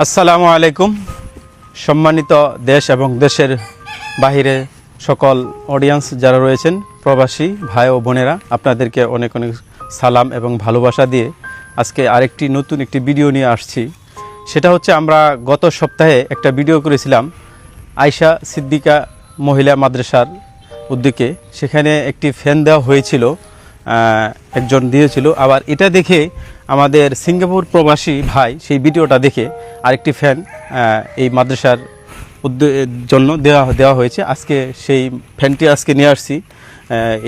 আসসালামু আলাইকুম। সম্মানিত দেশ এবং দেশের বাহিরে সকল অডিয়েন্স যারা রয়েছেন, প্রবাসী ভাই ও বোনেরা, আপনাদেরকে অনেক অনেক সালাম এবং ভালোবাসা দিয়ে আজকে আরেকটি নতুন একটি ভিডিও নিয়ে আসছি। সেটা হচ্ছে, আমরা গত সপ্তাহে একটা ভিডিও করেছিলাম আয়েশা সিদ্দিকা মহিলা মাদ্রাসার উদ্যোগে। সেখানে একটি ফ্যান দেওয়া হয়েছিল, একজন দিয়েছিল। আবার এটা দেখে আমাদের সিঙ্গাপুর প্রবাসী ভাই সেই ভিডিওটা দেখে আরেকটি ফ্যান এই মাদ্রাসার জন্য দেওয়া হয়েছে। আজকে সেই ফ্যানটি আজকে নিয়ে আসছি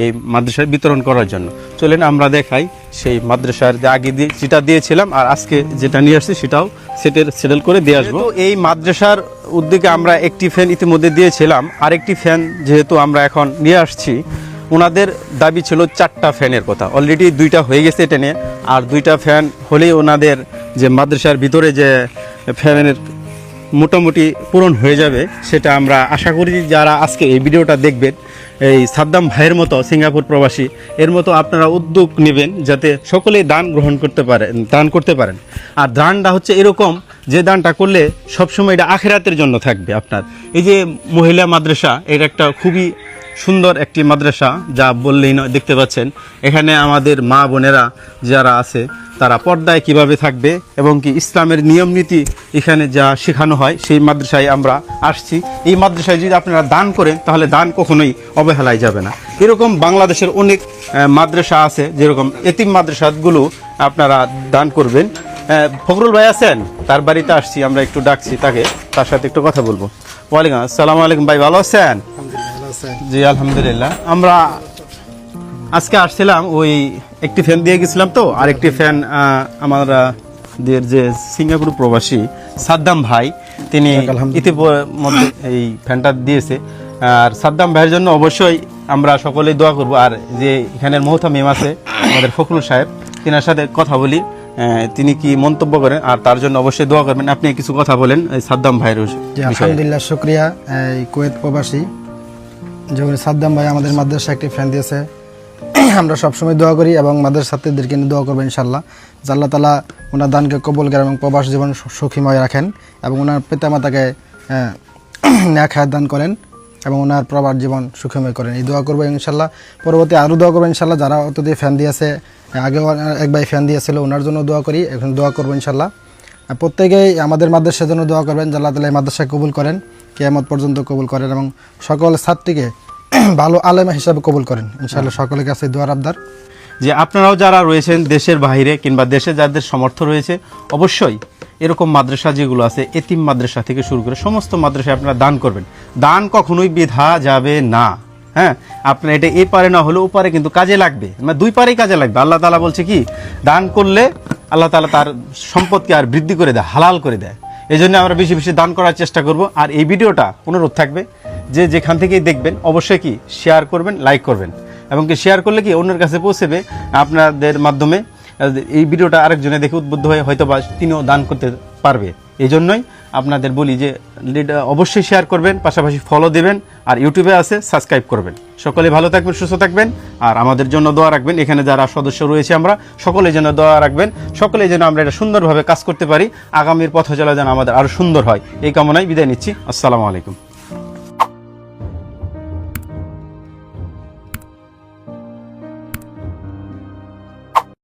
এই মাদ্রাসায় বিতরণ করার জন্য। চলেন আমরা দেখাই সেই মাদ্রাসার যে আগে যেটা দিয়েছিলাম আর আজকে যেটা নিয়ে আসছি সেটাও সেটেল করে দিয়ে আসবো। এই মাদ্রাসার উদ্যোগে আমরা একটি ফ্যান ইতিমধ্যে দিয়েছিলাম, আরেকটি ফ্যান যেহেতু আমরা এখন নিয়ে আসছি, ওনাদের দাবি ছিল 4টা ফ্যানের কথা। অলরেডি 2টা হয়ে গেছে এটা নিয়ে, আর 2টা ফ্যান হলেই ওনাদের যে মাদ্রাসার ভিতরে যে ফ্যানের মোটামুটি পূরণ হয়ে যাবে, সেটা আমরা আশা করি। যারা আজকে এই ভিডিওটা দেখবেন, এই সাদ্দাম ভাইয়ের মতো সিঙ্গাপুর প্রবাসী এর মতো আপনারা উদ্যোগ নেবেন যাতে সকলেই দান করতে পারেন। আর দানটা হচ্ছে এরকম যে দানটা করলে সবসময় এটা আখিরাতের জন্য থাকবে আপনার। এই যে মহিলা মাদ্রাসা, এটা একটা খুবই সুন্দর একটি মাদ্রাসা, যা বললেই নয়। দেখতে পাচ্ছেন এখানে আমাদের মা বোনেরা যারা আছে তারা পর্দায় কিভাবে থাকবে এবং কি ইসলামের নিয়ম নীতি এখানে যা শেখানো হয়, সেই মাদ্রাসায় আমরা আসছি। এই মাদ্রাসায় যদি আপনারা দান করেন তাহলে দান কখনোই অবহেলায় যাবে না। এরকম বাংলাদেশের অনেক মাদ্রাসা আছে, যেরকম এতিম মাদ্রাসাগুলো আপনারা দান করবেন। ফখরুল ভাই আছেন, তার বাড়িতে আসছি, আমরা একটু ডাকছি তাকে, তার সাথে একটু কথা বলবো। ওয়ালাইকুম আসসালামু আলাইকুম ভাই, ভালো আছেন? জি আলহামদুলিল্লাহ। আমরা আজকে আসছিলাম, ওই একটি ফ্যান দিয়ে গেছিলাম, তো আরেকটি ফ্যান আমাদের যে সিঙ্গাপুর প্রবাসী সাদ্দাম ভাই, তিনি ইতিমধ্যে এই ফ্যানটা দিয়েছে। আর সাদ্দাম ভাইয়ের জন্য অবশ্যই আমরা সকলেই দোয়া করব। আর যে এখানের মুহতামিম আছে আমাদের ফখরুল সাহেব, তিনার সাথে কথা বলি, তিনি কি মন্তব্য করেন, আর তার জন্য অবশ্যই দোয়া করবেন। আপনি কিছু কথা বলেন এই সাদ্দাম ভাইয়ের। আলহামদুলিল্লাহ, শুকরিয়া। এই কুয়েত প্রবাসী যখন সাদ্দাম ভাই আমাদের মাদ্রাসা একটি ফ্যান দিয়েছে, আমরা সবসময় দোয়া করি এবং মাদ্রাসার ছাত্রীদেরকে নিয়ে দোয়া করবেন ইনশাল্লাহ। আল্লাহ তাআলা ওনার দানকে কবুল করেন এবং প্রবাস জীবন সুখীময় রাখেন এবং ওনার পিতামাতাকে নেক হায়াত দান করেন এবং ওনার প্রবাস জীবন সুখীময় করেন। এই দোয়া করবো ইনশাল্লাহ। পরবর্তী আরও দোয়া করবো ইনশাল্লাহ। যারা অত্যধিক ফ্যান দিয়েছে, আগেও এক ভাই ফ্যান দিয়েছিল, ওনার জন্য দোয়া করি, এখন দোয়া করবো ইনশাল্লাহ। প্রত্যেকেই আমাদের মাদ্রাসার জন্য দোয়া করবেন, আল্লাহ তাআলা এই মাদ্রাসা কবুল করেন, কিয়ামত পর্যন্ত কবুল করেন এবং সকল ছাত্রীকে ভালো আলেমা হিসাবে কবুল করেন ইনশাআল্লাহ। সকলের কাছে দোয়ার আবদার যে আপনারাও যারা রয়েছেন দেশের বাইরে কিংবা দেশে যাদের সামর্থ্য রয়েছে, অবশ্যই এরকম মাদ্রাসা যেগুলো আছে, এতিম মাদ্রাসা থেকে শুরু করে সমস্ত মাদ্রাসায় আপনারা দান করবেন। দান কখনোই বৃথা যাবে না। হ্যাঁ, আপনার এটা এ পারে না হলেও পারে, কিন্তু কাজে লাগবে, মানে 2 পারেই কাজে লাগবে। আল্লাহ তাআলা বলছে কি, দান করলে আল্লাহ তাআলা তার সম্পদকে আর বৃদ্ধি করে দেয়, হালাল করে দেয়। এই জন্য আমরা বেশি বেশি দান করার চেষ্টা করব। আর এই ভিডিওটা অনুরোধ থাকবে যে যেখান থেকেই দেখবেন অবশ্যই কি শেয়ার করবেন, লাইক করবেন, এবং কি শেয়ার করলে কি অন্যের কাছে পৌঁছবে আপনাদের মাধ্যমে। এই ভিডিওটা আরেকজনে দেখে উদ্বুদ্ধ হয়ে হয়তো বা তিনিও দান করতে পারবে। এই জন্যই আপনাদের বলি যে অবশ্যই শেয়ার করবেন, পাশাপাশি ফলো দেবেন, আর ইউটিউবে আছে সাবস্ক্রাইব করবেন। সকলে ভালো থাকবেন, সুস্থ থাকবেন, আর আমাদের জন্য দোয়া রাখবেন। এখানে যারা সদস্য রয়েছে আমরা সকলের জন্য দোয়া রাখবেন, সকলের জন্য আমরা এটা সুন্দরভাবে কাজ করতে পারি, আগামীর পথ চলা যেন আমাদের আরও সুন্দর হয়, এই কামনায় বিদায় নিচ্ছি। আসসালামু আলাইকুম।